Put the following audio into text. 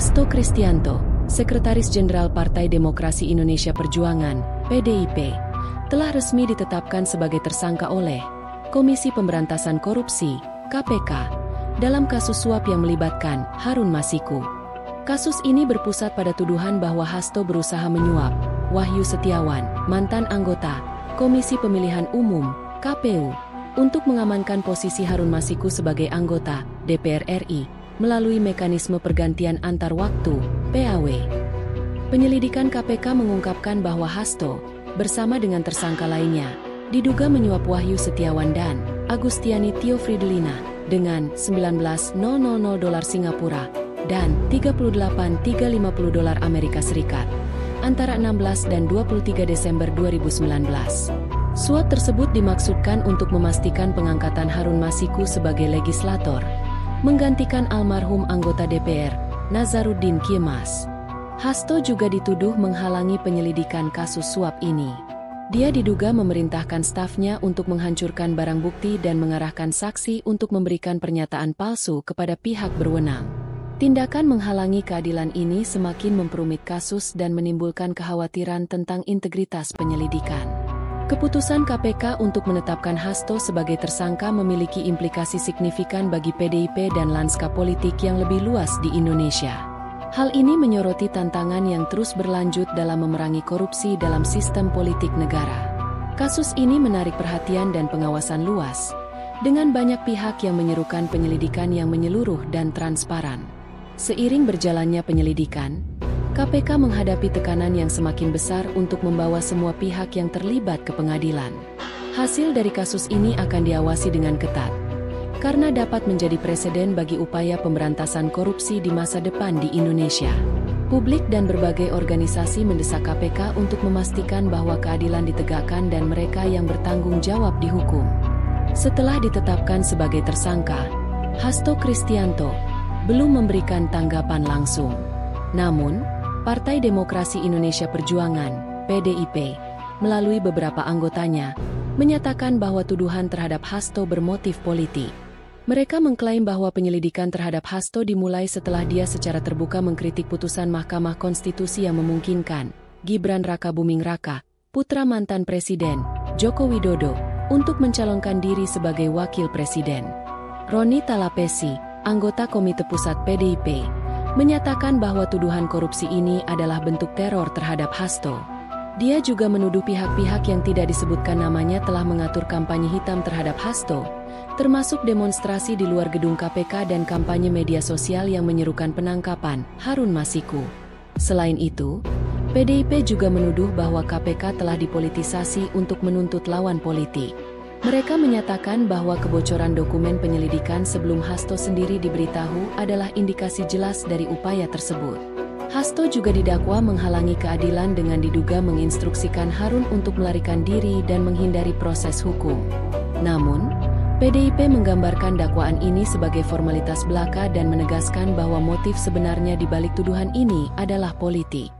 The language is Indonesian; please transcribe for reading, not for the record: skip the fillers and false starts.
Hasto Kristianto, Sekretaris Jenderal Partai Demokrasi Indonesia Perjuangan, PDIP, telah resmi ditetapkan sebagai tersangka oleh Komisi Pemberantasan Korupsi, KPK, dalam kasus suap yang melibatkan Harun Masiku. Kasus ini berpusat pada tuduhan bahwa Hasto berusaha menyuap Wahyu Setiawan, mantan anggota Komisi Pemilihan Umum, KPU, untuk mengamankan posisi Harun Masiku sebagai anggota DPR RI melalui mekanisme pergantian antar waktu, PAW. Penyelidikan KPK mengungkapkan bahwa Hasto, bersama dengan tersangka lainnya, diduga menyuap Wahyu Setiawan dan Agustiani Tio Fridelina dengan $19.000 Singapura dan $38.350 Amerika Serikat antara 16 dan 23 Desember 2019. Suap tersebut dimaksudkan untuk memastikan pengangkatan Harun Masiku sebagai legislator, menggantikan almarhum anggota DPR, Nazaruddin Kemas. Hasto juga dituduh menghalangi penyelidikan kasus suap ini. Dia diduga memerintahkan stafnya untuk menghancurkan barang bukti dan mengarahkan saksi untuk memberikan pernyataan palsu kepada pihak berwenang. Tindakan menghalangi keadilan ini semakin memperumit kasus dan menimbulkan kekhawatiran tentang integritas penyelidikan. Keputusan KPK untuk menetapkan Hasto sebagai tersangka memiliki implikasi signifikan bagi PDIP dan lanskap politik yang lebih luas di Indonesia. Hal ini menyoroti tantangan yang terus berlanjut dalam memerangi korupsi dalam sistem politik negara. Kasus ini menarik perhatian dan pengawasan luas, dengan banyak pihak yang menyerukan penyelidikan yang menyeluruh dan transparan. Seiring berjalannya penyelidikan, KPK menghadapi tekanan yang semakin besar untuk membawa semua pihak yang terlibat ke pengadilan. Hasil dari kasus ini akan diawasi dengan ketat, karena dapat menjadi preseden bagi upaya pemberantasan korupsi di masa depan di Indonesia. Publik dan berbagai organisasi mendesak KPK untuk memastikan bahwa keadilan ditegakkan dan mereka yang bertanggung jawab dihukum. Setelah ditetapkan sebagai tersangka, Hasto Kristianto belum memberikan tanggapan langsung. Namun, Partai Demokrasi Indonesia Perjuangan, PDIP, melalui beberapa anggotanya, menyatakan bahwa tuduhan terhadap Hasto bermotif politik. Mereka mengklaim bahwa penyelidikan terhadap Hasto dimulai setelah dia secara terbuka mengkritik putusan Mahkamah Konstitusi yang memungkinkan Gibran Rakabuming Raka, putra mantan Presiden Joko Widodo, untuk mencalonkan diri sebagai wakil presiden. Roni Talapesi, anggota Komite Pusat PDIP, menyatakan bahwa tuduhan korupsi ini adalah bentuk teror terhadap Hasto. Dia juga menuduh pihak-pihak yang tidak disebutkan namanya telah mengatur kampanye hitam terhadap Hasto, termasuk demonstrasi di luar gedung KPK dan kampanye media sosial yang menyerukan penangkapan Harun Masiku. Selain itu, PDIP juga menuduh bahwa KPK telah dipolitisasi untuk menuntut lawan politik. Mereka menyatakan bahwa kebocoran dokumen penyelidikan sebelum Hasto sendiri diberitahu adalah indikasi jelas dari upaya tersebut. Hasto juga didakwa menghalangi keadilan dengan diduga menginstruksikan Harun untuk melarikan diri dan menghindari proses hukum. Namun, PDIP menggambarkan dakwaan ini sebagai formalitas belaka dan menegaskan bahwa motif sebenarnya di balik tuduhan ini adalah politik.